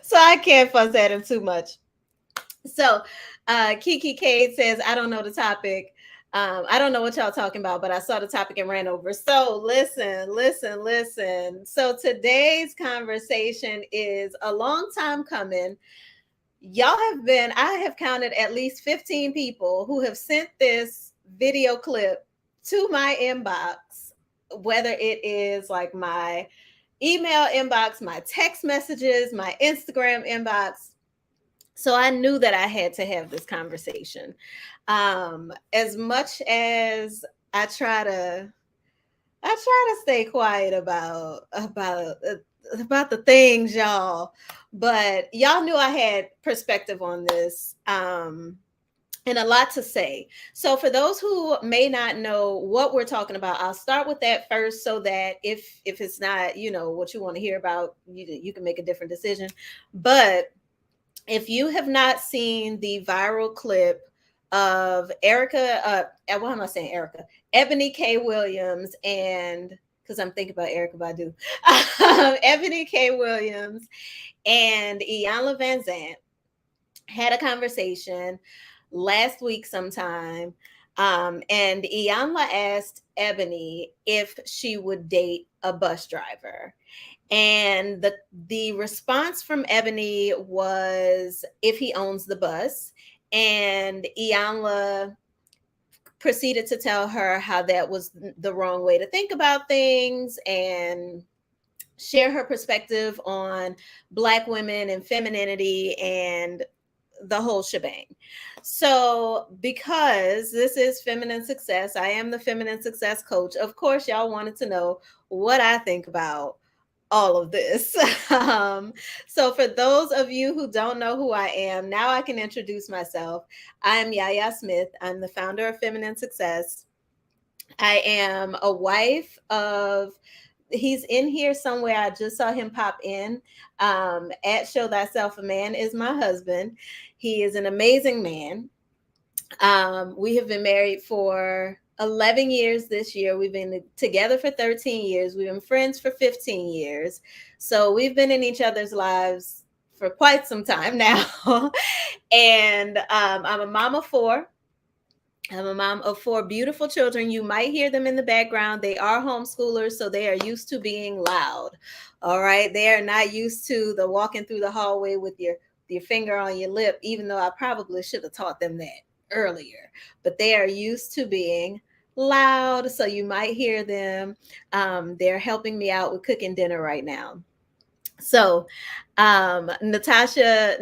So I can't fuss at him too much. So Kiki Cade says, I don't know the topic. I don't know what y'all talking about, but I saw the topic and ran over. So listen. So today's conversation is a long time coming. I have counted at least 15 people who have sent this video clip to my inbox, whether it is like my email inbox, my text messages, my Instagram inbox. So I knew that I had to have this conversation. As much as I try to, I try to stay quiet about the things, y'all. But y'all knew I had perspective on this. And a lot to say. So for those who may not know what we're talking about, I'll start with that first so that if it's not, what you want to hear about, you can make a different decision. But if you have not seen the viral clip of what am I saying, Erica? Ebony K. Williams and because I'm thinking about Erica Badu, Ebony K. Williams and Iyanla Vanzant had a conversation last week sometime. And Iyanla asked Ebony if she would date a bus driver. And the response from Ebony was if he owns the bus. And Iyanla proceeded to tell her how that was the wrong way to think about things and share her perspective on Black women and femininity and the whole shebang. So, because this is Feminine Success, I am the Feminine Success Coach. Of course, y'all wanted to know what I think about all of this. So for those of you who don't know who I am, now I can introduce myself. I am Yaya Smith. I'm the founder of Feminine Success. I am a wife of, he's in here somewhere. I just saw him pop in. At Show Thyself a Man is my husband. He is an amazing man. We have been married for 11 years this year. We've been together for 13 years. We've been friends for 15 years. So we've been in each other's lives for quite some time now. And I'm a mom of four. I'm a mom of four beautiful children. You might hear them in the background. They are homeschoolers, so they are used to being loud. All right. They are not used to the walking through the hallway with your finger on your lip, even though I probably should have taught them that earlier. But they are used to being loud. So you might hear them. They're helping me out with cooking dinner right now. So, Nastasia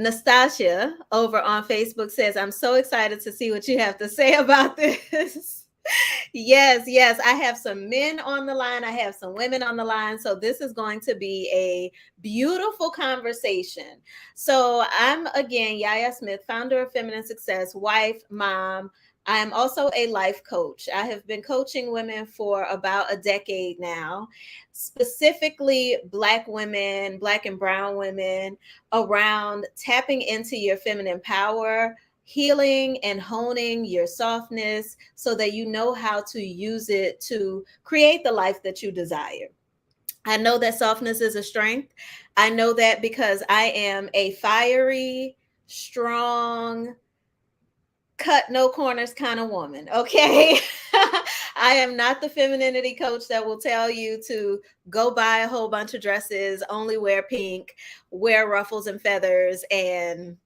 over on Facebook says, I'm so excited to see what you have to say about this. Yes. I have some men on the line. I have some women on the line. So this is going to be a beautiful conversation. So I'm again, Yaya Smith, founder of Feminine Success, wife, mom. I am also a life coach. I have been coaching women for about a decade now, specifically Black women, Black and brown women, around tapping into your feminine power, healing and honing your softness so that you know how to use it to create the life that you desire. I know that softness is a strength. I know that because I am a fiery, strong, cut no corners kind of woman. Okay. I am not the femininity coach that will tell you to go buy a whole bunch of dresses, only wear pink, wear ruffles and feathers, and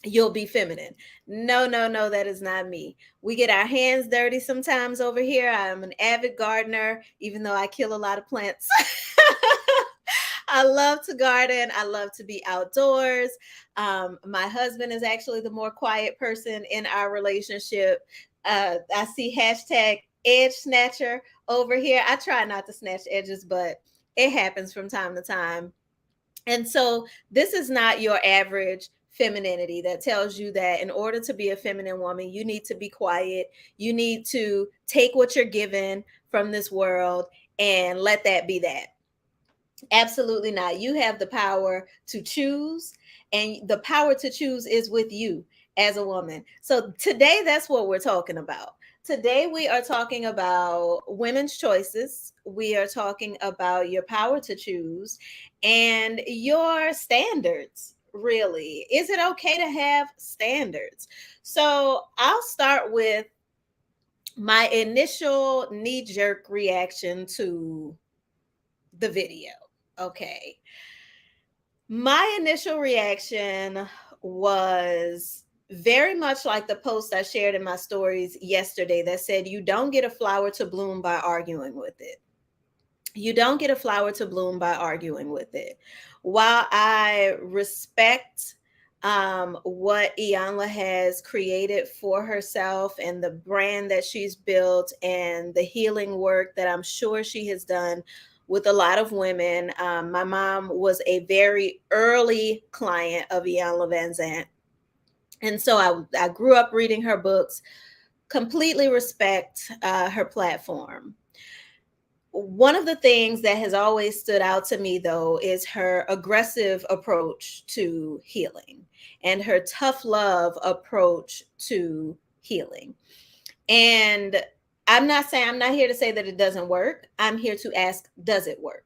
you'll be feminine. No, that is not me. We get our hands dirty sometimes over here. I am an avid gardener, even though I kill a lot of plants. I love to garden. I love to be outdoors. My husband is actually the more quiet person in our relationship. I see hashtag edge snatcher over here. I try not to snatch edges, but it happens from time to time. And so this is not your average femininity that tells you that in order to be a feminine woman, you need to be quiet. You need to take what you're given from this world and let that be that. Absolutely not. You have the power to choose, and the power to choose is with you as a woman. So today, that's what we're talking about. Today we are talking about women's choices. We are talking about your power to choose and your standards. Really, is it okay to have standards? So I'll start with my initial knee jerk reaction to the video. Okay. My initial reaction was very much like the post I shared in my stories yesterday that said, you don't get a flower to bloom by arguing with it. You don't get a flower to bloom by arguing with it. While I respect what Iyanla has created for herself and the brand that she's built and the healing work that I'm sure she has done with a lot of women. My mom was a very early client of Iyanla Vanzant. And so I grew up reading her books, completely respect her platform. One of the things that has always stood out to me, though, is her aggressive approach to healing and her tough love approach to healing. And I'm not here to say that it doesn't work. I'm here to ask, does it work?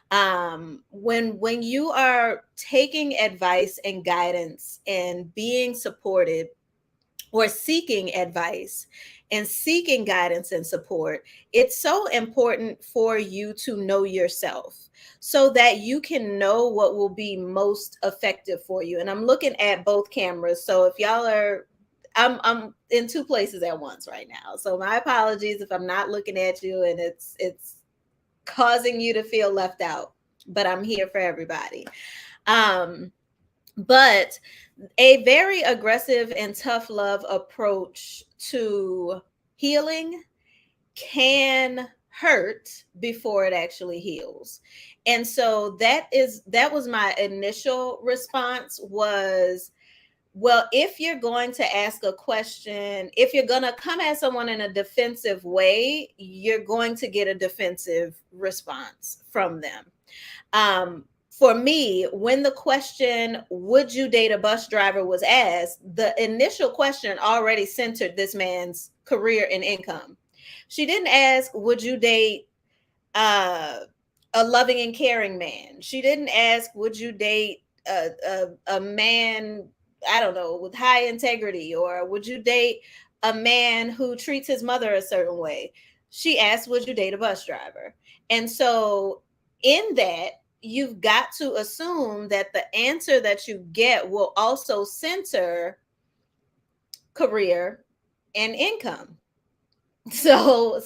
When you are taking advice and guidance and being supported or seeking advice and seeking guidance and support, it's so important for you to know yourself so that you can know what will be most effective for you. And I'm looking at both cameras. So if y'all are, I'm in two places at once right now. So my apologies if I'm not looking at you and it's causing you to feel left out, but I'm here for everybody. But a very aggressive and tough love approach to healing can hurt before it actually heals. And so that was my initial response was, well, if you're going to ask a question, if you're going to come at someone in a defensive way, you're going to get a defensive response from them. For me, when the question, would you date a bus driver, was asked, the initial question already centered this man's career and income. She didn't ask, would you date a loving and caring man? She didn't ask, would you date a man, I don't know, with high integrity? Or would you date a man who treats his mother a certain way? She asked, would you date a bus driver? And so in that, you've got to assume that the answer that you get will also center career and income. So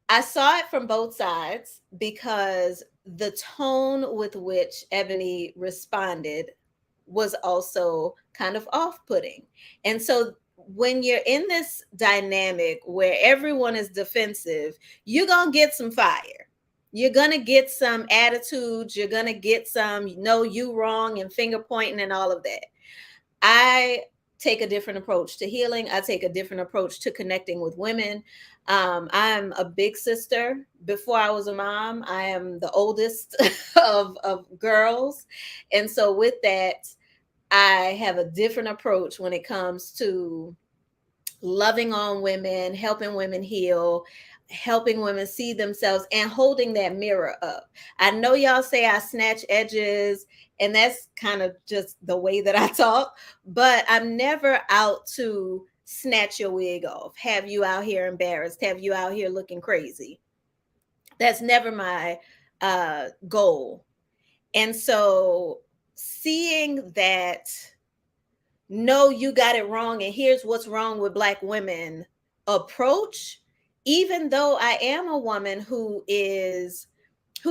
I saw it from both sides because the tone with which Ebony responded was also kind of off-putting. And so when you're in this dynamic where everyone is defensive, you're going to get some fire. You're going to get some attitudes. You're going to get some, no, you wrong, and finger pointing and all of that. I take a different approach to healing. I take a different approach to connecting with women. I'm a big sister. Before I was a mom, I am the oldest of girls. And so with that, I have a different approach when it comes to loving on women, helping women heal, helping women see themselves, and holding that mirror up. I know y'all say I snatch edges, and that's kind of just the way that I talk, but I'm never out to snatch your wig off, have you out here embarrassed, have you out here looking crazy. That's never my goal. And so seeing that, no, you got it wrong, and here's what's wrong with Black women approach, even though I am a woman who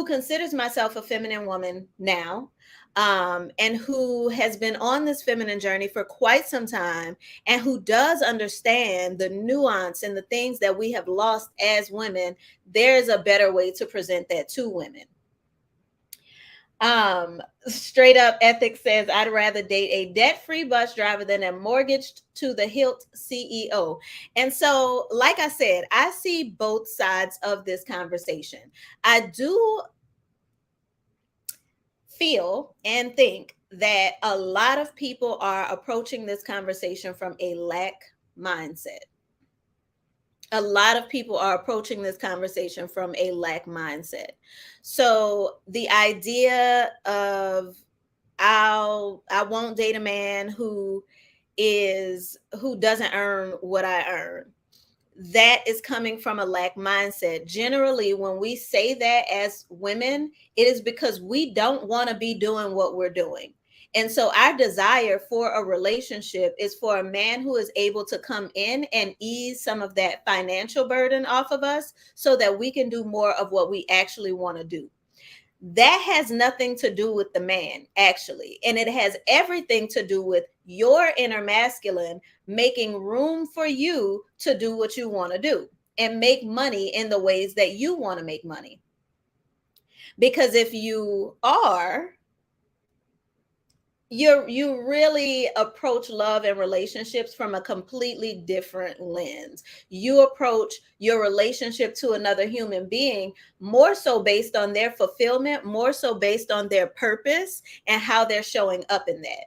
considers myself a feminine woman now, and who has been on this feminine journey for quite some time, and who does understand the nuance and the things that we have lost as women, there's a better way to present that to women. Straight up ethics says, I'd rather date a debt-free bus driver than a mortgaged to the hilt CEO. And so, like I said, I see both sides of this conversation. I do feel and think that a lot of people are approaching this conversation from a lack mindset. A lot of people are approaching this conversation from a lack mindset. So the idea of I won't date a man who doesn't earn what I earn. That is coming from a lack mindset. Generally, when we say that as women, it is because we don't want to be doing what we're doing. And so our desire for a relationship is for a man who is able to come in and ease some of that financial burden off of us so that we can do more of what we actually want to do. That has nothing to do with the man, actually. And it has everything to do with your inner masculine making room for you to do what you want to do and make money in the ways that you want to make money. Because if you are, you really approach love and relationships from a completely different lens. You approach your relationship to another human being more so based on their fulfillment, more so based on their purpose and how they're showing up in that.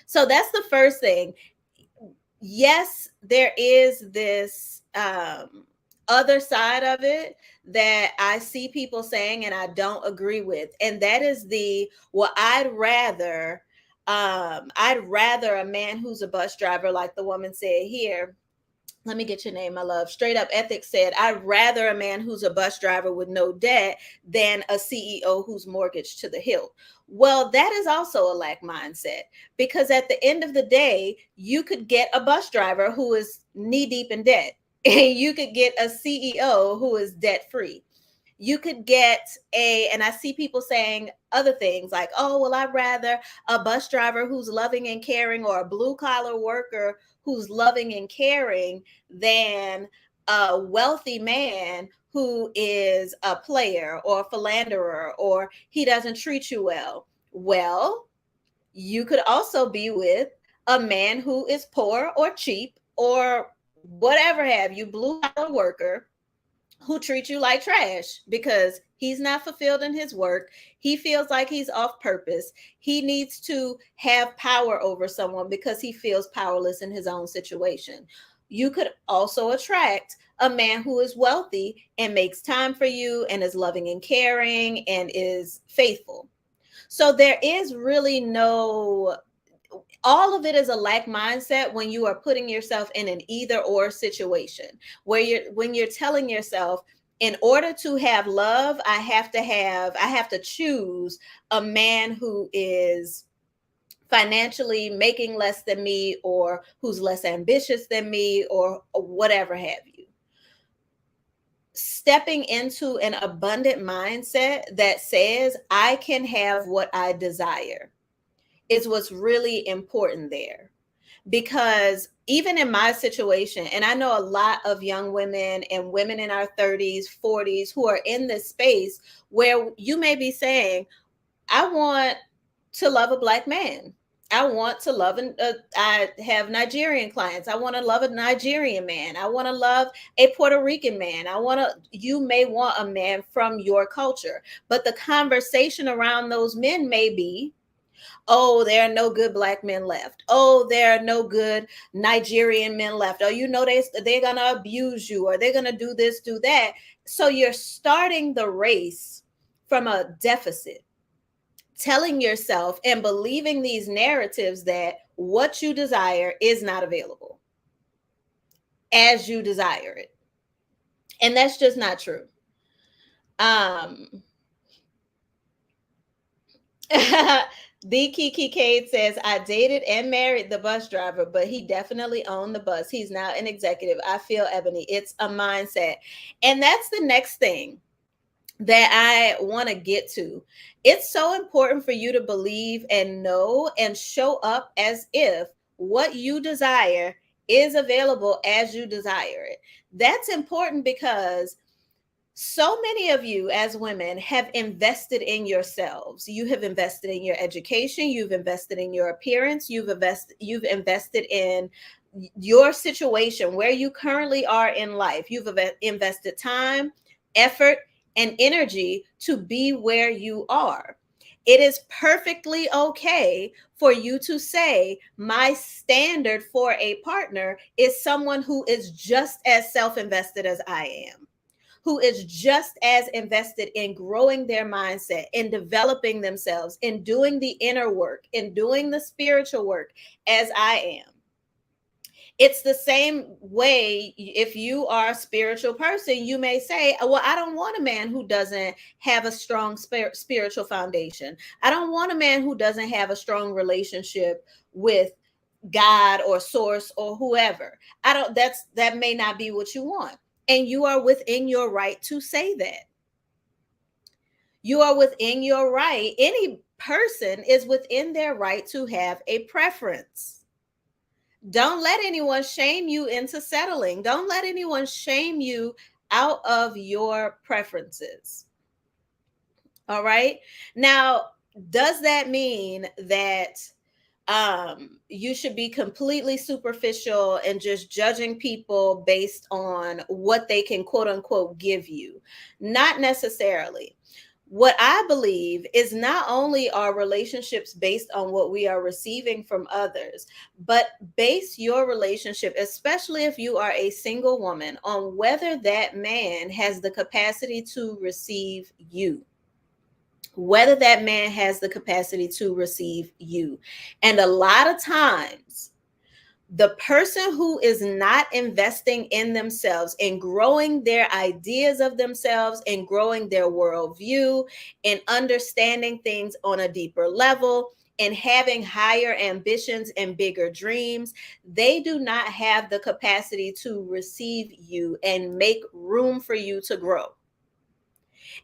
So that's the first thing. Yes, there is this other side of it that I see people saying and I don't agree with. And that is I'd rather a man who's a bus driver, like the woman said here. Let me get your name, my love. Straight Up Ethics said, I'd rather a man who's a bus driver with no debt than a CEO who's mortgaged to the hilt. Well, that is also a lack mindset, because at the end of the day, you could get a bus driver who is knee deep in debt, and you could get a CEO who is debt free. You could get and I see people saying other things like, oh, well, I'd rather a bus driver who's loving and caring, or a blue collar worker who's loving and caring, than a wealthy man who is a player or a philanderer, or he doesn't treat you well. Well, you could also be with a man who is poor or cheap or whatever have you, blue collar worker, who treat you like trash because he's not fulfilled in his work. He feels like he's off purpose. He needs to have power over someone because he feels powerless in his own situation. You could also attract a man who is wealthy and makes time for you and is loving and caring and is faithful. So there is really no, all of it is a lack mindset when you are putting yourself in an either or situation, where when you're telling yourself, in order to have love, I have to choose a man who is financially making less than me, or who's less ambitious than me, or whatever have you. Stepping into an abundant mindset that says I can have what I desire is what's really important there. Because even in my situation, and I know a lot of young women and women in our 30s, 40s who are in this space where you may be saying, I want to love a Black man. I want to love, I have Nigerian clients. I want to love a Nigerian man. I want to love a Puerto Rican man. You may want a man from your culture, but the conversation around those men may be, oh, there are no good Black men left. Oh, there are no good Nigerian men left. Oh, they're gonna abuse you, or they're gonna do this, do that. So you're starting the race from a deficit, telling yourself and believing these narratives that what you desire is not available as you desire it. And that's just not true. The Kiki Cade says, I dated and married the bus driver, but he definitely owned the bus. He's now an executive. I feel, Ebony, it's a mindset. And that's the next thing that I want to get to. It's so important for you to believe and know and show up as if what you desire is available as you desire it. That's important because so many of you as women have invested in yourselves. You have invested in your education. You've invested in your appearance. You've invested in your situation, where you currently are in life. You've invested time, effort, and energy to be where you are. It is perfectly okay for you to say, my standard for a partner is someone who is just as self invested as I am, who is just as invested in growing their mindset, in developing themselves, in doing the inner work, in doing the spiritual work as I am. It's the same way. If you are a spiritual person, you may say, well, I don't want a man who doesn't have a strong spiritual foundation. I don't want a man who doesn't have a strong relationship with God or source or whoever. I don't, that may not be what you want. And you are within your right to say that. You are within your right. Any person is within their right to have a preference. Don't let anyone shame you into settling. Don't let anyone shame you out of your preferences. All right. Now, does that mean that you should be completely superficial and just judging people based on what they can quote unquote give you? Not necessarily. What I believe is not only are relationships based on what we are receiving from others, but base your relationship, especially if you are a single woman, on whether that man has the capacity to receive you. Whether that man has the capacity to receive you. And a lot of times, the person who is not investing in themselves and growing their ideas of themselves and growing their worldview and understanding things on a deeper level and having higher ambitions and bigger dreams, they do not have the capacity to receive you and make room for you to grow.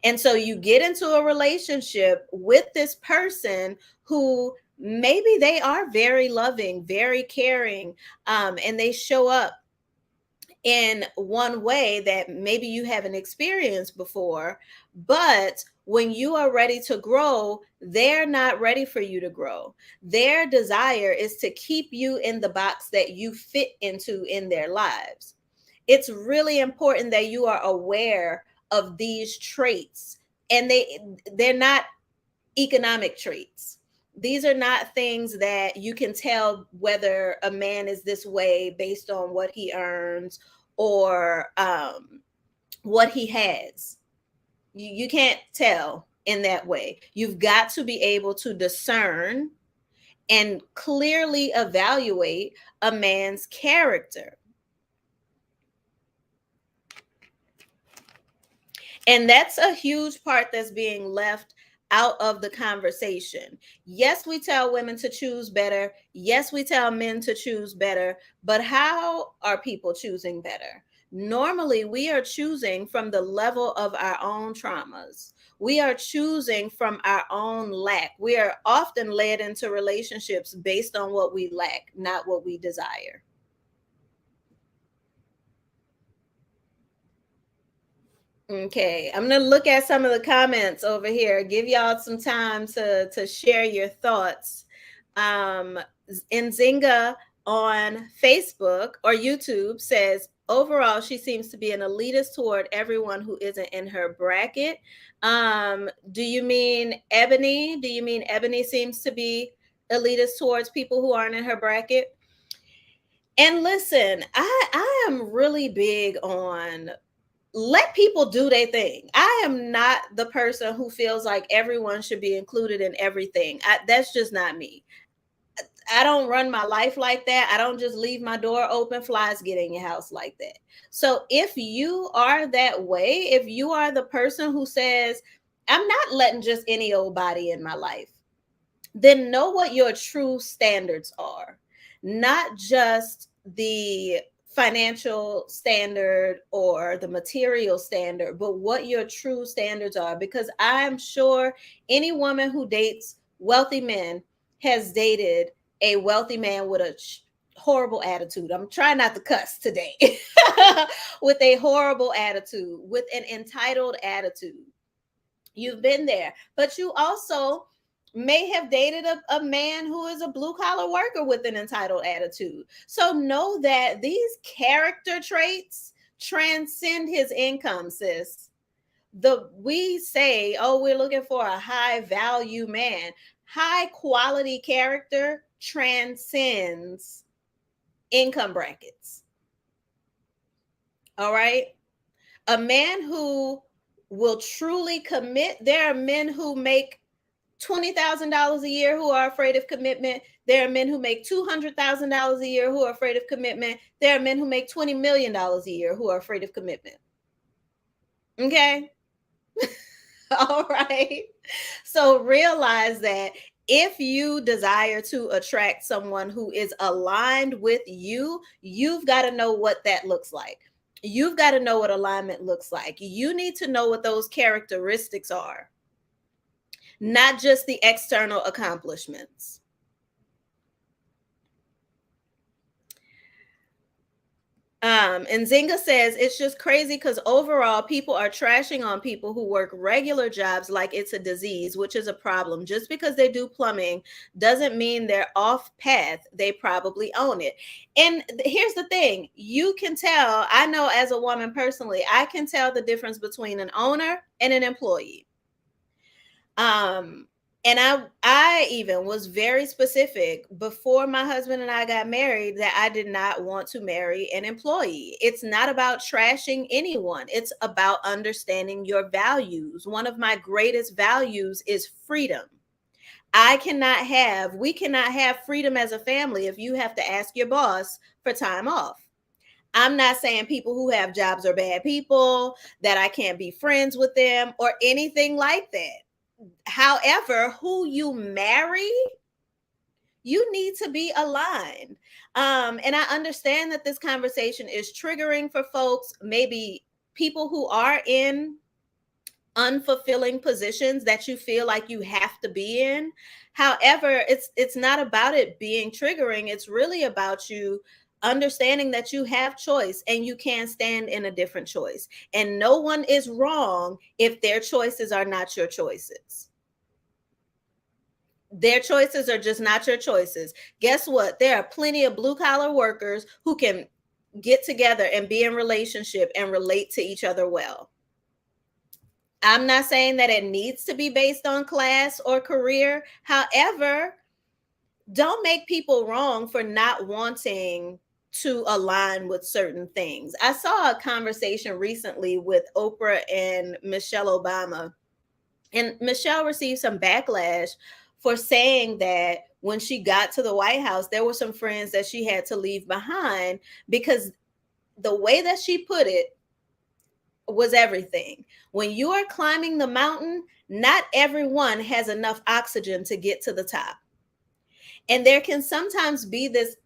And so you get into a relationship with this person who maybe they are very loving, very caring, and they show up in one way that maybe you haven't experienced before. But when you are ready to grow, they're not ready for you to grow. Their desire is to keep you in the box that you fit into in their lives. It's really important that you are aware of these traits, and they're not economic traits. These are not things that you can tell whether a man is this way based on what he earns or what he has. You can't tell in that way. You've got to be able to discern and clearly evaluate a man's character. And that's a huge part that's being left out of the conversation. Yes, we tell women to choose better. Yes, we tell men to choose better. But how are people choosing better? Normally, we are choosing from the level of our own traumas. We are choosing from our own lack. We are often led into relationships based on what we lack, not what we desire. Okay, I'm gonna look at some of the comments over here. Give y'all some time to share your thoughts. Nzinga on Facebook or YouTube says, overall, she seems to be an elitist toward everyone who isn't in her bracket. Do you mean Ebony? Do you mean Ebony seems to be elitist towards people who aren't in her bracket? And listen, I am really big on let people do their thing. I am not the person who feels like everyone should be included in everything. That's just not me. I don't run my life like that. I don't just leave my door open, flies get in your house like that. So if you are that way, if you are the person who says, I'm not letting just any old body in my life, then know what your true standards are. Not just the financial standard or the material standard, but what your true standards are. Because I'm sure any woman who dates wealthy men has dated a wealthy man with a horrible attitude. I'm trying not to cuss today. With a horrible attitude, with an entitled attitude. You've been there, but you also may have dated a man who is a blue collar worker with an entitled attitude. So know that these character traits transcend his income, sis. we say, oh, we're looking for a high value man. High quality character transcends income brackets. All right. A man who will truly commit, there are men who make $20,000 a year who are afraid of commitment. There are men who make $200,000 a year who are afraid of commitment. There are men who make $20 million a year who are afraid of commitment. Okay. All right. So realize that if you desire to attract someone who is aligned with you, you've got to know what that looks like. You've got to know what alignment looks like. You need to know what those characteristics are, not just the external accomplishments. And Zinga says it's just crazy because overall people are trashing on people who work regular jobs like it's a disease, which is a problem. Just because they do plumbing doesn't mean they're off path. They probably own it. And here's the thing, you can tell, I know as a woman personally, I can tell the difference between an owner and an employee. And I even was very specific before my husband and I got married that I did not want to marry an employee. It's not about trashing anyone. It's about understanding your values. One of my greatest values is freedom. We cannot have freedom as a family if you have to ask your boss for time off. I'm not saying people who have jobs are bad people, that I can't be friends with them or anything like that. However, who you marry, you need to be aligned. And I understand that this conversation is triggering for folks, maybe people who are in unfulfilling positions that you feel like you have to be in. However, it's not about it being triggering. It's really about you understanding that you have choice and you can stand in a different choice. And no one is wrong if their choices are not your choices. Their choices are just not your choices. Guess what? There are plenty of blue collar workers who can get together and be in relationship and relate to each other well. I'm not saying that it needs to be based on class or career. However, don't make people wrong for not wanting to align with certain things. I saw a conversation recently with Oprah and Michelle Obama, and Michelle received some backlash for saying that when she got to the White House, there were some friends that she had to leave behind because the way that she put it was everything. When you are climbing the mountain, not everyone has enough oxygen to get to the top. And there can sometimes be this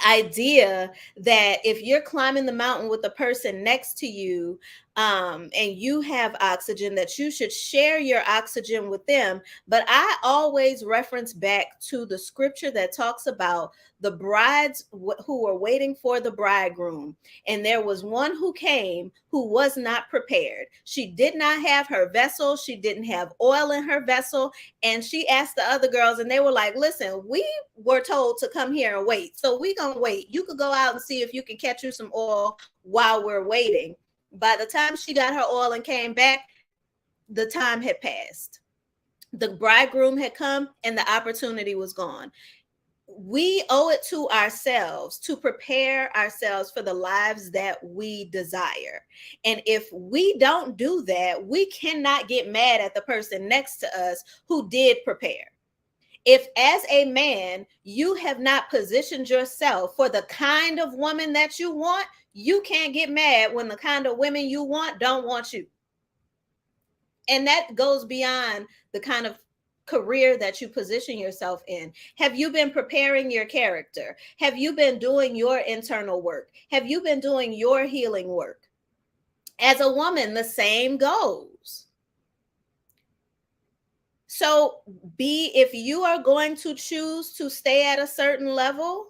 idea that if you're climbing the mountain with the person next to you, and you have oxygen, that you should share your oxygen with them. But I always reference back to the scripture that talks about the brides who were waiting for the bridegroom. And there was one who came who was not prepared. She did not have her vessel. She didn't have oil in her vessel. And she asked the other girls, and they were like, listen, we were told to come here and wait. So we gonna wait. You could go out and see if you can catch you some oil while we're waiting. By the time she got her oil and came back, the time had passed. The bridegroom had come and the opportunity was gone. We owe it to ourselves to prepare ourselves for the lives that we desire. And if we don't do that, we cannot get mad at the person next to us who did prepare. If as a man, you have not positioned yourself for the kind of woman that you want, you can't get mad when the kind of women you want don't want you. And that goes beyond the kind of career that you position yourself in. Have you been preparing your character? Have you been doing your internal work? Have you been doing your healing work? As a woman, the same goes. So if you are going to choose to stay at a certain level,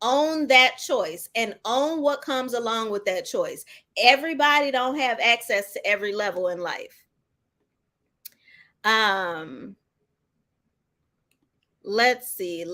own that choice and own what comes along with that choice. Everybody don't have access to every level in life. Let's see.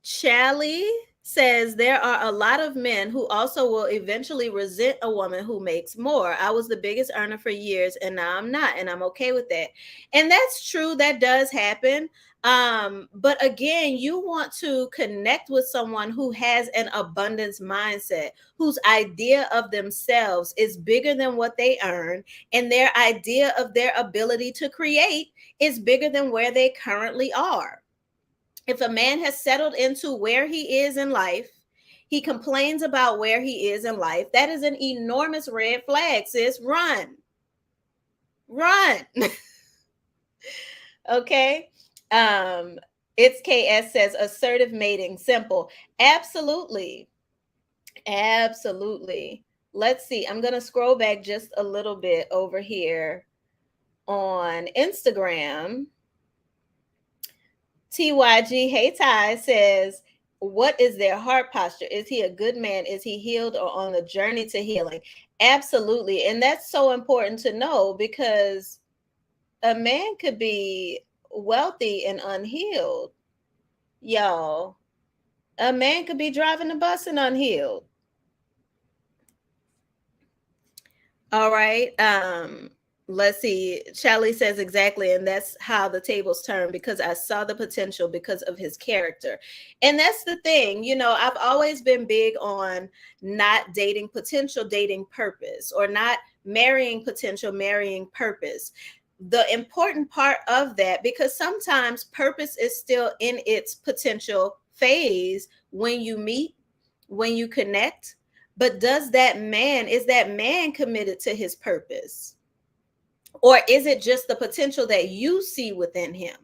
Chally says there are a lot of men who also will eventually resent a woman who makes more. I was the biggest earner for years and now I'm not, and I'm okay with that. And that's true, that does happen. But again, you want to connect with someone who has an abundance mindset, whose idea of themselves is bigger than what they earn, and their idea of their ability to create is bigger than where they currently are. If a man has settled into where he is in life, he complains about where he is in life, that is an enormous red flag, sis. Run. Run. Okay. It's KS says assertive mating, simple. Absolutely. Absolutely. Let's see. I'm going to scroll back just a little bit over here on Instagram. TYG, hey Ty, says, what is their heart posture? Is he a good man? Is he healed or on the journey to healing? Absolutely. And that's so important to know, because a man could be wealthy and unhealed. Y'all, a man could be driving the bus and unhealed. All right. Let's see. Charlie says exactly, and that's how the tables turn, because I saw the potential because of his character. And that's the thing, you know, I've always been big on not dating potential, dating purpose, or not marrying potential, marrying purpose. The important part of that, because sometimes purpose is still in its potential phase when you meet, when you connect, but is that man committed to his purpose? Or is it just the potential that you see within him?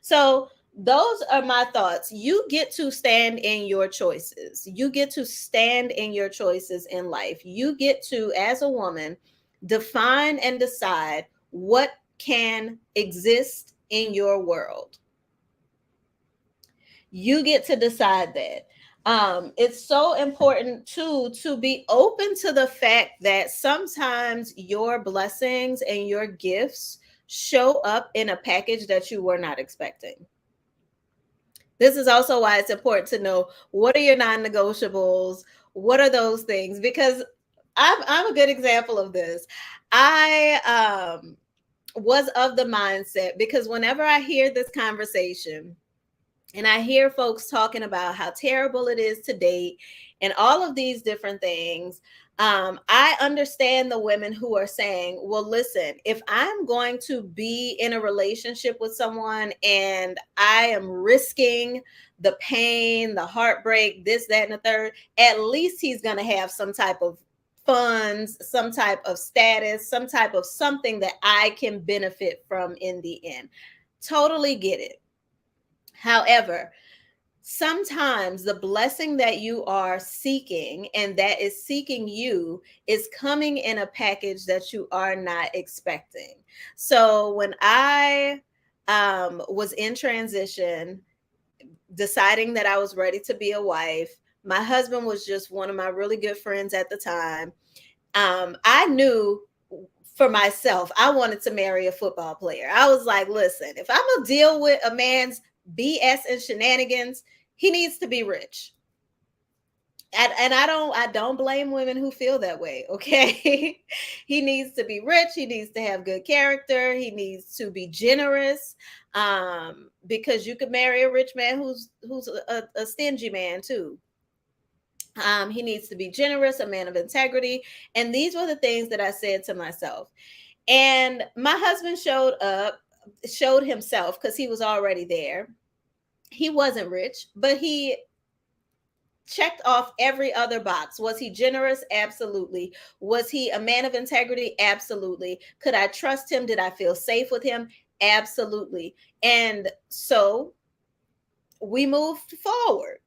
So those are my thoughts. You get to stand in your choices. You get to stand in your choices in life. You get to, as a woman, define and decide what can exist in your world. You get to decide that. It's so important too to be open to the fact that sometimes your blessings and your gifts show up in a package that you were not expecting. This is also why it's important to know, what are your non-negotiables? What are those things? Because I'm a good example of this. I was of the mindset, because whenever I hear this conversation, and I hear folks talking about how terrible it is to date and all of these different things, I understand the women who are saying, well, listen, if I'm going to be in a relationship with someone and I am risking the pain, the heartbreak, this, that, and the third, at least he's going to have some type of funds, some type of status, some type of something that I can benefit from in the end. Totally get it. However, sometimes the blessing that you are seeking and that is seeking you is coming in a package that you are not expecting. So when I was in transition, deciding that I was ready to be a wife, my husband was just one of my really good friends at the time. I knew for myself, I wanted to marry a football player. I was like, listen, if I'm gonna deal with a man's BS and shenanigans, he needs to be rich. And I don't blame women who feel that way. Okay. He needs to be rich. He needs to have good character. He needs to be generous. Because you could marry a rich man who's a stingy man too. He needs to be generous, a man of integrity. And these were the things that I said to myself. And my husband showed himself, because he was already there. He wasn't rich, but he checked off every other box. Was he generous? Absolutely. Was he a man of integrity? Absolutely. Could I trust him? Did I feel safe with him? Absolutely. And so we moved forward.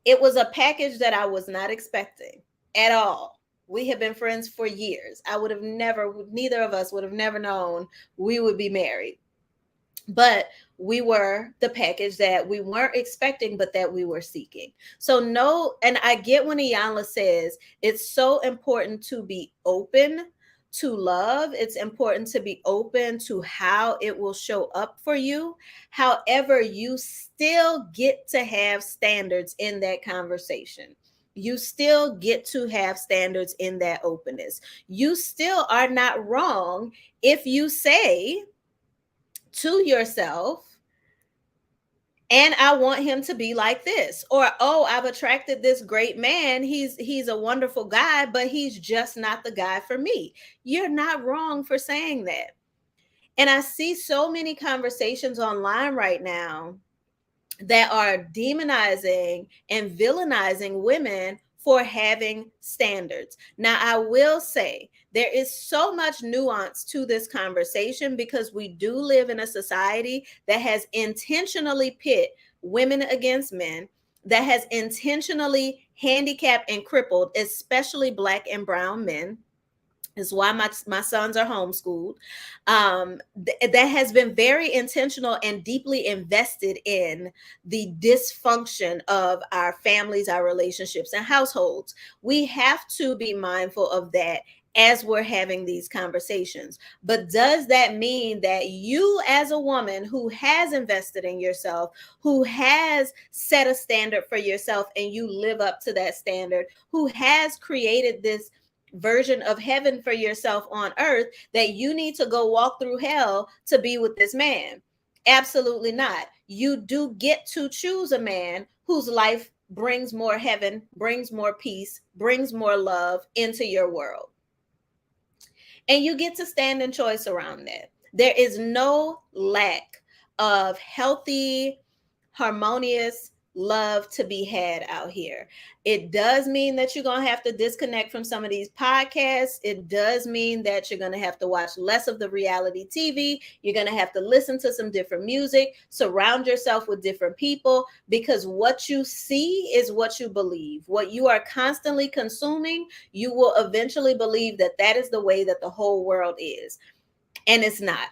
It was a package that I was not expecting at all. We have been friends for years. Neither of us would have never known we would be married. But we were the package that we weren't expecting, but that we were seeking. So no, and I get when Iyanla says it's so important to be open to love. It's important to be open to how it will show up for you. However, you still get to have standards in that conversation. You still get to have standards in that openness. You still are not wrong if you say to yourself, and I want him to be like this, or oh, I've attracted this great man, he's a wonderful guy, but he's just not the guy for me. You're not wrong for saying that. And I see so many conversations online right now that are demonizing and villainizing women for having standards. Now, I will say there is so much nuance to this conversation because we do live in a society that has intentionally pit women against men, that has intentionally handicapped and crippled, especially Black and brown men. Is why my sons are homeschooled. That has been very intentional and deeply invested in the dysfunction of our families, our relationships, and households. We have to be mindful of that as we're having these conversations. But does that mean that you, as a woman who has invested in yourself, who has set a standard for yourself and you live up to that standard, who has created this version of heaven for yourself on earth, that you need to go walk through hell to be with this man? Absolutely not. You do get to choose a man whose life brings more heaven, brings more peace, brings more love into your world. And you get to stand in choice around that. There is no lack of healthy, harmonious love to be had out here. It does mean that you're going to have to disconnect from some of these podcasts. It does mean that you're going to have to watch less of the reality TV. You're going to have to listen to some different music, surround yourself with different people, because what you see is what you believe. What you are constantly consuming, you will eventually believe that that is the way that the whole world is. And it's not.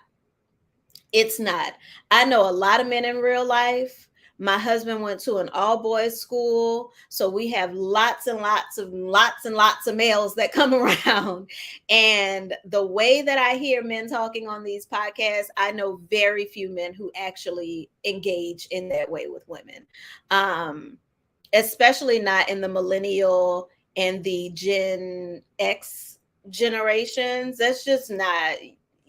It's not. I know a lot of men in real life. My husband went to an all boys school, so we have lots and lots of males that come around. And the way that I hear men talking on these podcasts, I know very few men who actually engage in that way with women, especially not in the millennial and the Gen X generations. That's just not.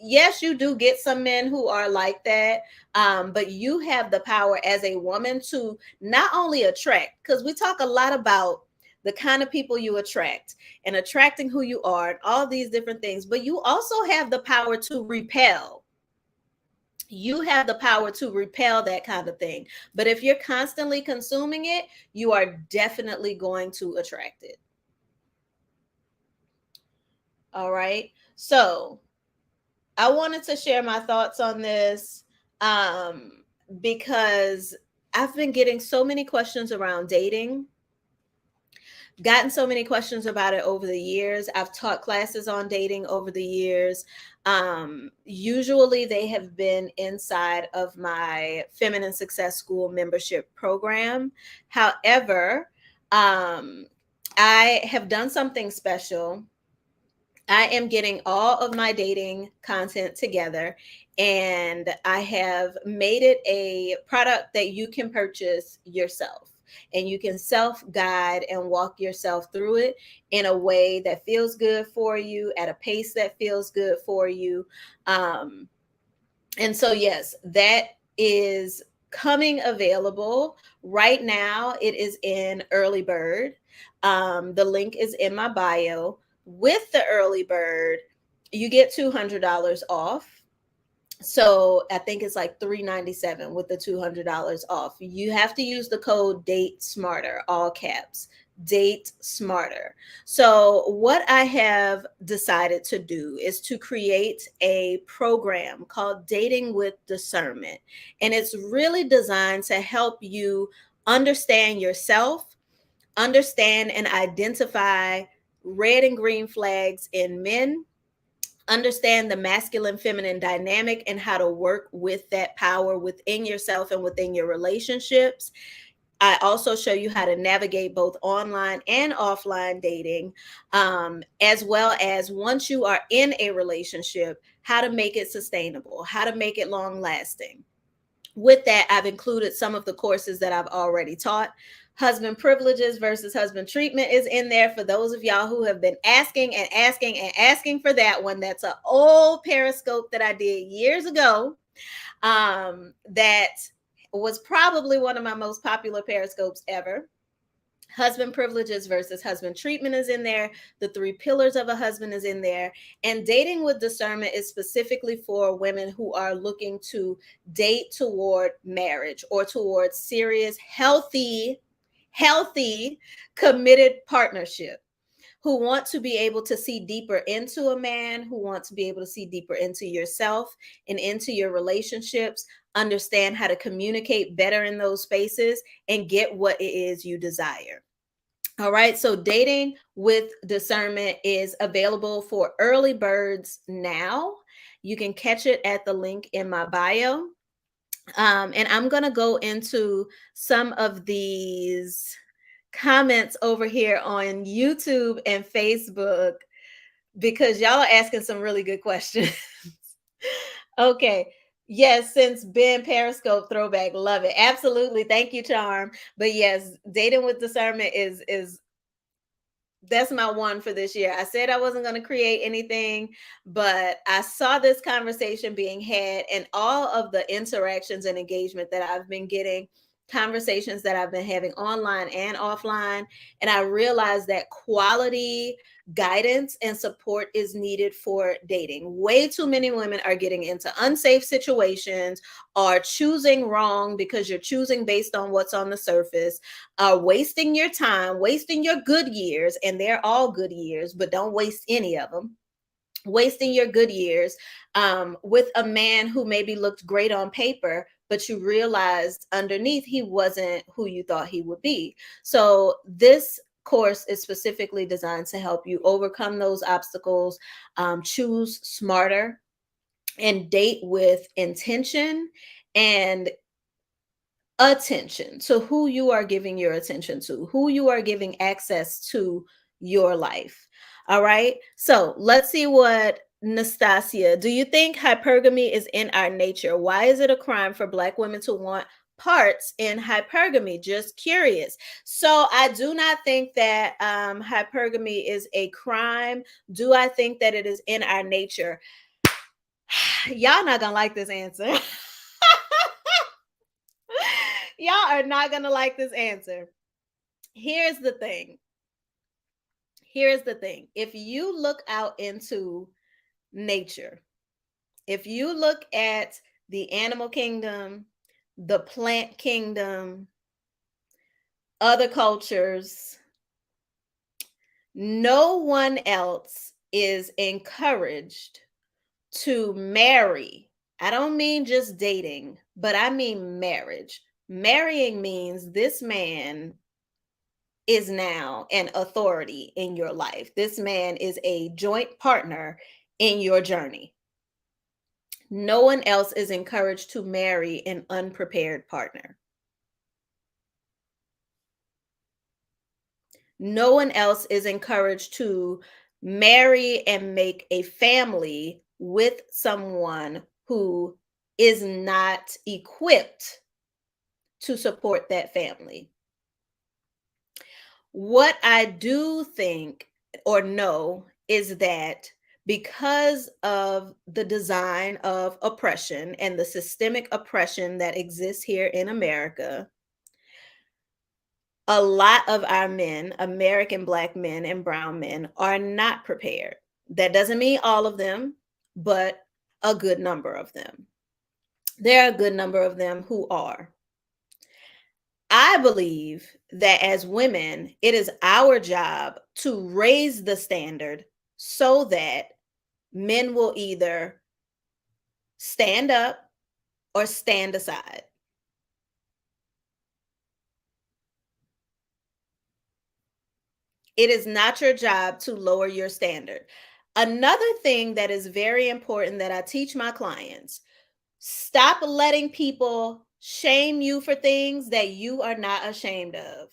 Yes, you do get some men who are like that, but you have the power as a woman to not only attract, because we talk a lot about the kind of people you attract and attracting who you are and all these different things, but you also have the power to repel. You have the power to repel that kind of thing. But if you're constantly consuming it, you are definitely going to attract it. All right. So I wanted to share my thoughts on this because I've been getting so many questions around dating, gotten so many questions about it over the years. I've taught classes on dating over the years. Usually they have been inside of my Feminine Success School membership program. However, I have done something special. I am getting all of my dating content together, and I have made it a product that you can purchase yourself, and you can self-guide and walk yourself through it in a way that feels good for you, at a pace that feels good for you. And so, yes, that is coming available right now. It is in early bird. The link is in my bio. With the early bird, you get $200 off. So I think it's like $397 with the $200 off. You have to use the code Date Smarter, all caps, Date Smarter. So what I have decided to do is to create a program called Dating with Discernment. And it's really designed to help you understand yourself, understand and identify red and green flags in men, understand the masculine feminine dynamic and how to work with that power within yourself and within your relationships, I also show you how to navigate both online and offline dating, as well as once you are in a relationship, how to make it sustainable, how to make it long lasting. With that, I've included some of the courses that I've already taught. Husband privileges versus husband treatment is in there for those of y'all who have been asking and asking and asking for that one. That's an old Periscope that I did years ago. That was probably one of my most popular Periscopes ever. Husband privileges versus husband treatment is in there. The three pillars of a husband is in there. And dating with discernment is specifically for women who are looking to date toward marriage or towards serious, healthy, committed partnership, who want to be able to see deeper into a man, who want to be able to see deeper into yourself and into your relationships, understand how to communicate better in those spaces, and get what it is you desire. All right, so dating with discernment is available for early birds now. You can catch it at the link in my bio. And I'm going to go into some of these comments over here on YouTube and Facebook because y'all are asking some really good questions. Okay. Yes, since Ben Periscope throwback, love it. Absolutely. Thank you, Charm. But yes, dating with discernment is that's my one for this year. I said I wasn't going to create anything, but I saw this conversation being had and all of the interactions and engagement that I've been getting, conversations that I've been having online and offline. And I realized that quality guidance and support is needed for dating. Way too many women are getting into unsafe situations, are choosing wrong because you're choosing based on what's on the surface, are wasting your time, wasting your good years, and they're all good years, but don't waste any of them. Wasting your good years with a man who maybe looked great on paper, but you realized underneath he wasn't who you thought he would be. So this course is specifically designed to help you overcome those obstacles, choose smarter, and date with intention and attention to who you are giving your attention to, who you are giving access to your life. All right. So let's see what Nastasia, do you think hypergamy is in our nature? Why is it a crime for Black women to want parts in hypergamy? Just curious. So I do not think that hypergamy is a crime. Do I think that it is in our nature? Y'all not gonna like this answer. Y'all are not going to like this answer. Here's the thing. If you look out into nature, if you look at the animal kingdom, the plant kingdom, other cultures, no one else is encouraged to marry. I don't mean just dating, but I mean marriage. Marrying means this man is now an authority in your life. This man is a joint partner in your journey. No one else is encouraged to marry an unprepared partner. No one else is encouraged to marry and make a family with someone who is not equipped to support that family. What I do think or know is that because of the design of oppression and the systemic oppression that exists here in America, a lot of our men, American Black men and brown men, are not prepared. That doesn't mean all of them, but a good number of them. There are a good number of them who are. I believe that as women, it is our job to raise the standard so that men will either stand up or stand aside. It is not your job to lower your standard. Another thing that is very important that I teach my clients: stop letting people shame you for things that you are not ashamed of.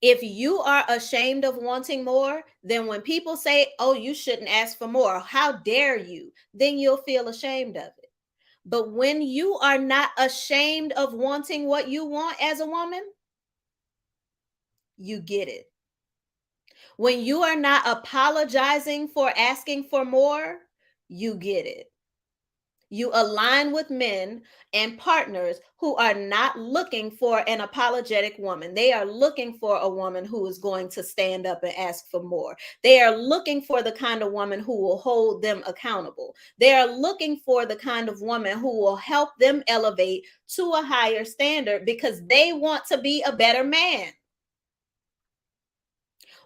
If you are ashamed of wanting more, then when people say, oh, you shouldn't ask for more, how dare you, then you'll feel ashamed of it. But when you are not ashamed of wanting what you want as a woman, you get it. When you are not apologizing for asking for more, you get it. You align with men and partners who are not looking for an apologetic woman. They are looking for a woman who is going to stand up and ask for more. They are looking for the kind of woman who will hold them accountable. They are looking for the kind of woman who will help them elevate to a higher standard because they want to be a better man,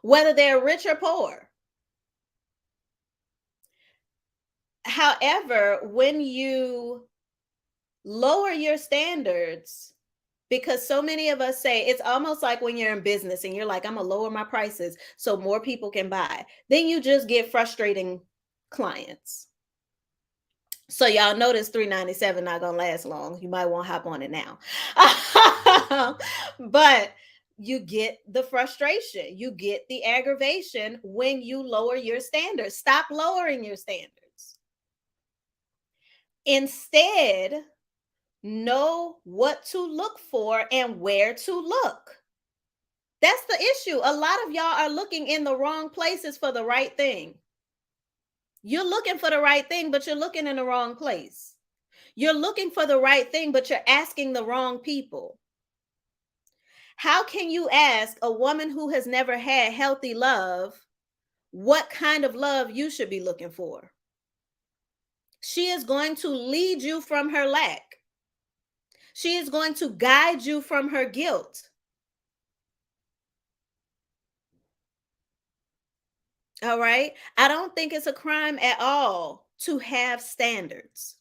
whether they're rich or poor. However, when you lower your standards, because so many of us say it's almost like when you're in business and you're like, I'm gonna lower my prices so more people can buy, then you just get frustrating clients. So y'all notice $3.97 not gonna last long. You might want to hop on it now. But you get the frustration, you get the aggravation when you lower your standards. Stop lowering your standards. Instead, know what to look for and where to look. That's the issue. A lot of y'all are looking in the wrong places for the right thing. You're looking for the right thing, but you're looking in the wrong place. You're looking for the right thing, but you're asking the wrong people. How can you ask a woman who has never had healthy love what kind of love you should be looking for? She is going to lead you from her lack. She is going to guide you from her guilt. All right. I don't think it's a crime at all to have standards.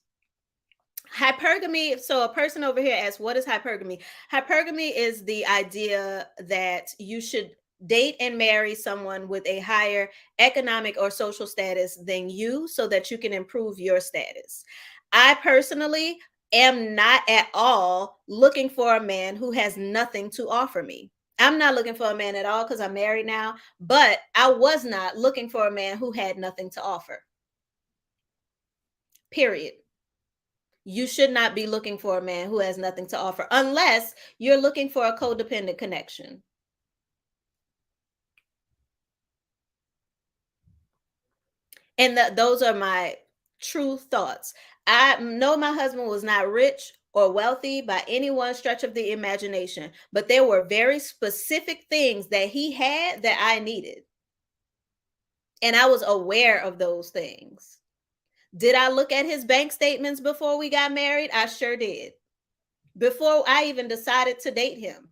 Hypergamy. So, a person over here asks, what is hypergamy? Hypergamy is the idea that you should date and marry someone with a higher economic or social status than you so that you can improve your status. I personally am not at all looking for a man who has nothing to offer me. I'm not looking for a man at all because I'm married now, but I was not looking for a man who had nothing to offer. Period. You should not be looking for a man who has nothing to offer unless you're looking for a codependent connection. And those are my true thoughts. I know my husband was not rich or wealthy by any one stretch of the imagination, but there were very specific things that he had that I needed. And I was aware of those things. Did I look at his bank statements before we got married? I sure did. Before I even decided to date him,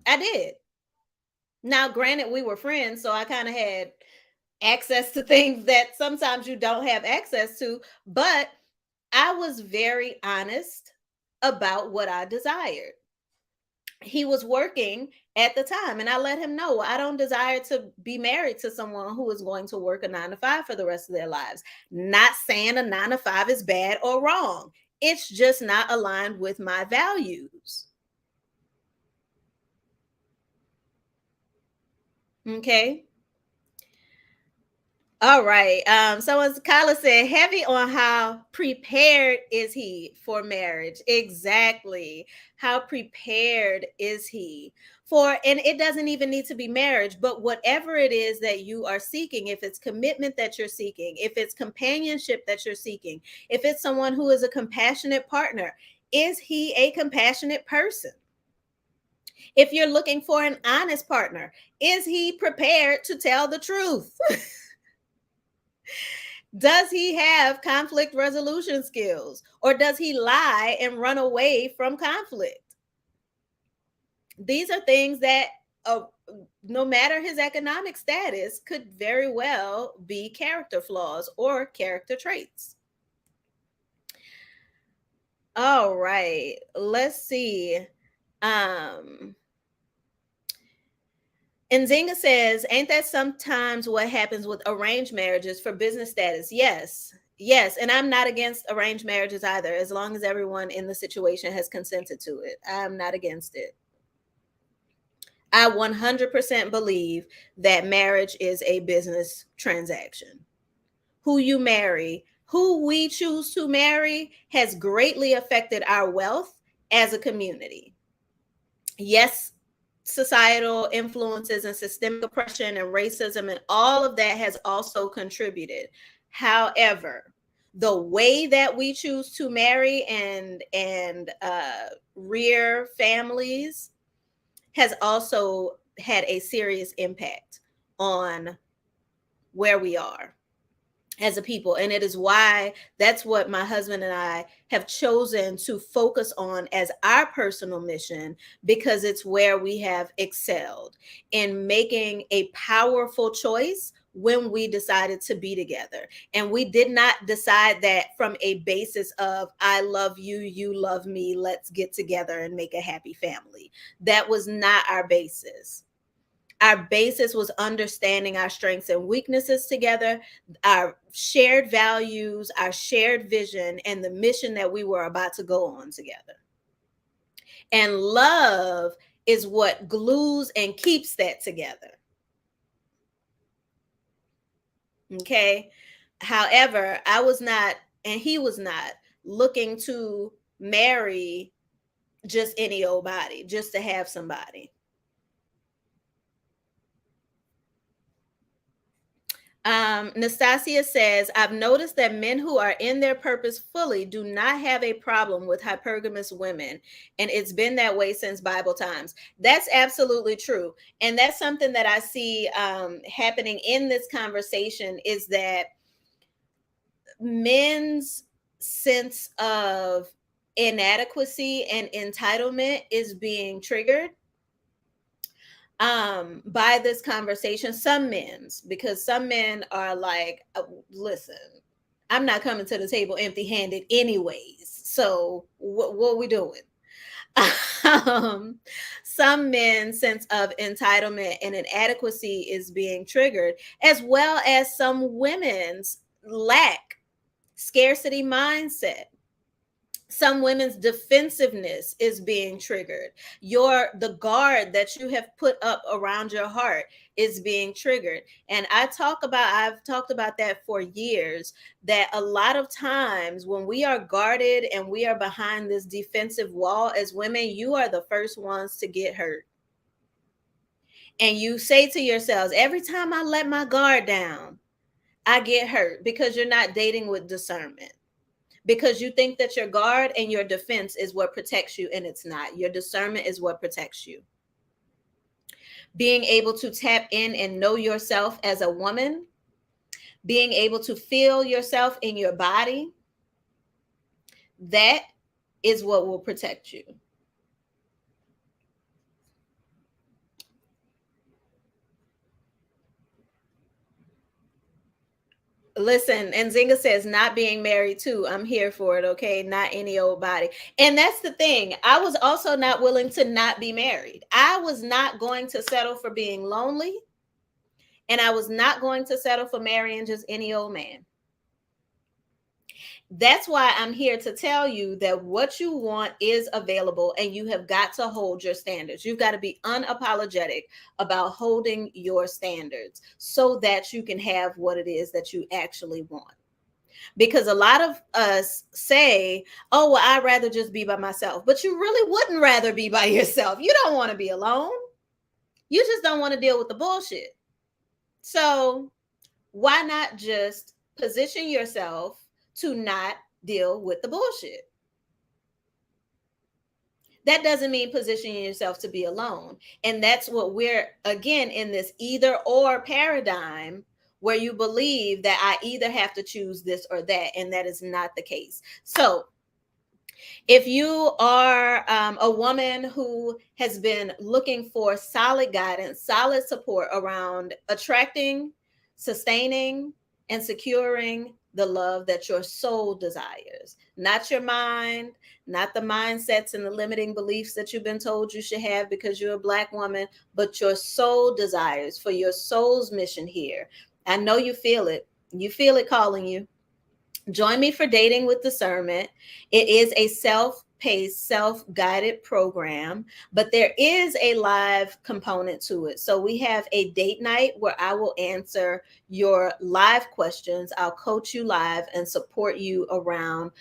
I did. Now, granted, we were friends, so I kind of had access to things that sometimes you don't have access to, but I was very honest about what I desired. He was working at the time, and I let him know I don't desire to be married to someone who is going to work a 9 to 5 for the rest of their lives. Not saying a 9 to 5 is bad or wrong, it's just not aligned with my values. Okay. All right. So as Kyla said, heavy on how prepared is he for marriage? Exactly. How prepared is he for, and it doesn't even need to be marriage, but whatever it is that you are seeking, if it's commitment that you're seeking, if it's companionship that you're seeking, if it's someone who is a compassionate partner, is he a compassionate person? If you're looking for an honest partner, is he prepared to tell the truth? Does he have conflict resolution skills or does he lie and run away from conflict? These are things that, no matter his economic status, could very well be character flaws or character traits. All right, let's see. And Zinga says, ain't that sometimes what happens with arranged marriages for business status? Yes. Yes, and I'm not against arranged marriages either, as long as everyone in the situation has consented to it. I'm not against it. I 100% believe that marriage is a business transaction. Who you marry, who we choose to marry, has greatly affected our wealth as a community. Yes, societal influences and systemic oppression and racism and all of that has also contributed. However, the way that we choose to marry and rear families has also had a serious impact on where we are as a people. And it is why that's what my husband and I have chosen to focus on as our personal mission, because it's where we have excelled in making a powerful choice when we decided to be together. And we did not decide that from a basis of, I love you, you love me, let's get together and make a happy family. That was not our basis. Our basis was understanding our strengths and weaknesses together, our shared values, our shared vision, and the mission that we were about to go on together. And love is what glues and keeps that together. Okay. However, I was not, and he was not looking to marry just any old body, just to have somebody. Nastasia says, I've noticed that men who are in their purpose fully do not have a problem with hypergamous women. And it's been that way since Bible times. That's absolutely true. And that's something that I see happening in this conversation, is that men's sense of inadequacy and entitlement is being triggered by this conversation. Some men's, because some men are like, listen, I'm not coming to the table empty handed anyways, so what we doing? um, some men's sense of entitlement and inadequacy is being triggered, as well as some women's lack, scarcity mindset. Some women's defensiveness is being triggered. The guard that you have put up around your heart is being triggered. And I've talked about that for years, that a lot of times when we are guarded and we are behind this defensive wall as women, you are the first ones to get hurt. And you say to yourselves, every time I let my guard down, I get hurt, because you're not dating with discernment, because you think that your guard and your defense is what protects you, and it's not. Your discernment is what protects you. Being able to tap in and know yourself as a woman, being able to feel yourself in your body, that is what will protect you. Listen, and Zinga says, not being married too. I'm here for it. Okay. Not any old body. And that's the thing. I was also not willing to not be married. I was not going to settle for being lonely. And I was not going to settle for marrying just any old man. That's why I'm here to tell you that what you want is available, and you have got to hold your standards. You've got to be unapologetic about holding your standards so that you can have what it is that you actually want. Because a lot of us say, oh, well, I'd rather just be by myself. But you really wouldn't rather be by yourself. You don't want to be alone. You just don't want to deal with the bullshit. So why not just position yourself to not deal with the bullshit? That doesn't mean positioning yourself to be alone. And that's what we're, again, in this either or paradigm, where you believe that I either have to choose this or that. And that is not the case. So if you are a woman who has been looking for solid guidance, solid support around attracting, sustaining, and securing the love that your soul desires, not your mind, not the mindsets and the limiting beliefs that you've been told you should have because you're a Black woman, but your soul desires for your soul's mission here. I know you feel it. You feel it calling you. Join me for Dating with Discernment. It is a self-paced, self-guided program, but there is a live component to it. So we have a date night where I will answer your live questions. I'll coach you live and support you around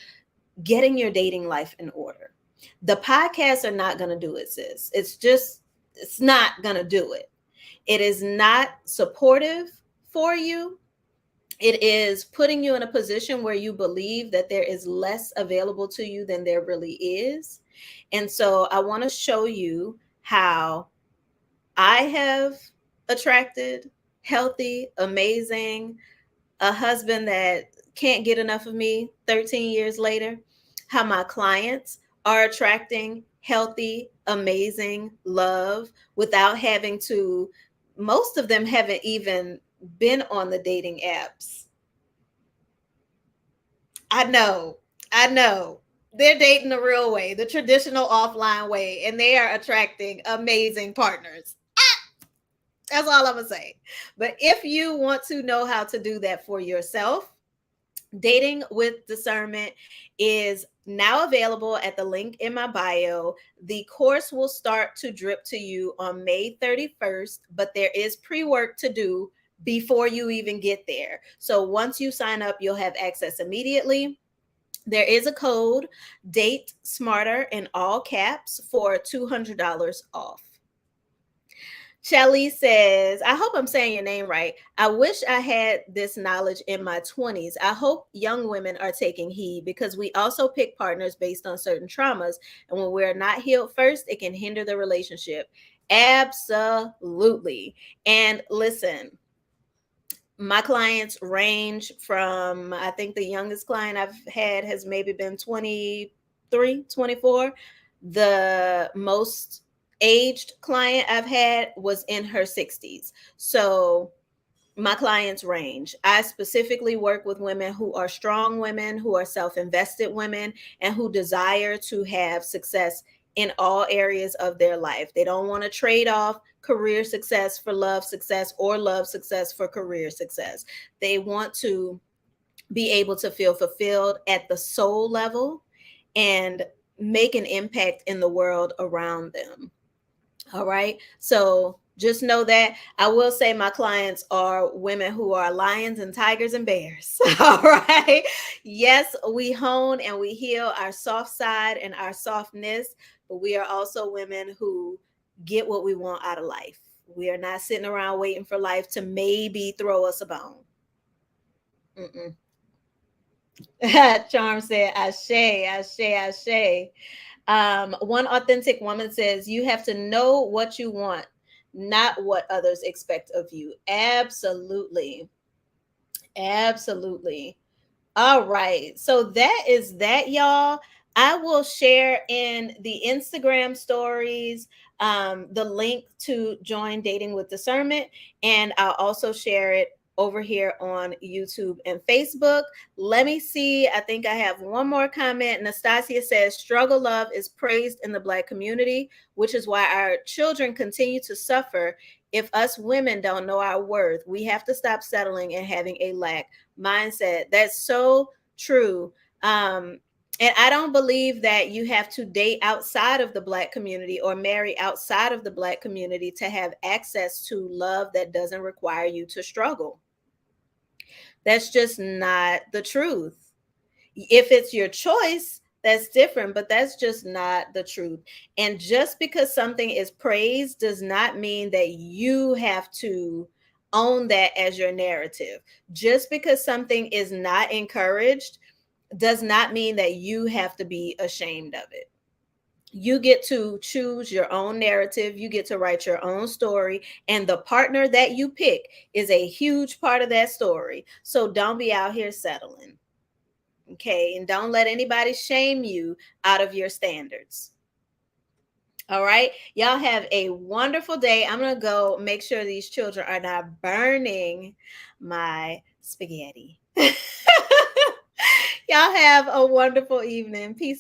getting your dating life in order. The podcasts are not going to do it, sis. It's not going to do it. It is not supportive for you. It is putting you in a position where you believe that there is less available to you than there really is. And so I want to show you how I have attracted healthy, amazing, a husband that can't get enough of me 13 years later, how my clients are attracting healthy, amazing love without having to, most of them haven't even been on the dating apps. I know, I know. They're dating the real way, the traditional offline way, and they are attracting amazing partners. That's all I'm gonna say. But if you want to know how to do that for yourself, Dating with Discernment is now available at the link in my bio. The course will start to drip to you on May 31st, but there is pre work to do before you even get there. So once you sign up, you'll have access immediately. There is a code, Date Smarter in all caps, for $200 off. Shelly says, I hope I'm saying your name right. I wish I had this knowledge in my 20s. I hope young women are taking heed because we also pick partners based on certain traumas. And when we're not healed first, it can hinder the relationship. Absolutely. And listen, my clients range from, I think the youngest client I've had has maybe been 23, 24. The most aged client I've had was in her 60s. So my clients range. I specifically work with women who are strong women, who are self-invested women, and who desire to have success in all areas of their life. They don't want to trade off career success for love success or love success for career success. They want to be able to feel fulfilled at the soul level and make an impact in the world around them. All right. So just know that I will say my clients are women who are lions and tigers and bears. All right. Yes, we hone and we heal our soft side and our softness, but we are also women who get what we want out of life. We are not sitting around waiting for life to maybe throw us a bone. Mm-mm. Charm said, Ashe, Ashe, Ashe. One authentic woman says, you have to know what you want, not what others expect of you. Absolutely. Absolutely. All right. So that is that, y'all. I will share in the Instagram stories the link to join Dating with Discernment, and I'll also share it over here on YouTube and Facebook. Let me see. I think I have one more comment. Nastasia says, struggle love is praised in the Black community, which is why our children continue to suffer. If us women don't know our worth, we have to stop settling and having a lack mindset. That's so true. And I don't believe that you have to date outside of the Black community or marry outside of the Black community to have access to love that doesn't require you to struggle. That's just not the truth. If it's your choice, that's different, but that's just not the truth. And just because something is praised does not mean that you have to own that as your narrative. Just because something is not encouraged does not mean that you have to be ashamed of it. You get to choose your own narrative. You get to write your own story. And the partner that you pick is a huge part of that story. So don't be out here settling. Okay. And don't let anybody shame you out of your standards. All right. Y'all have a wonderful day. I'm going to go make sure these children are not burning my spaghetti. Y'all have a wonderful evening. Peace.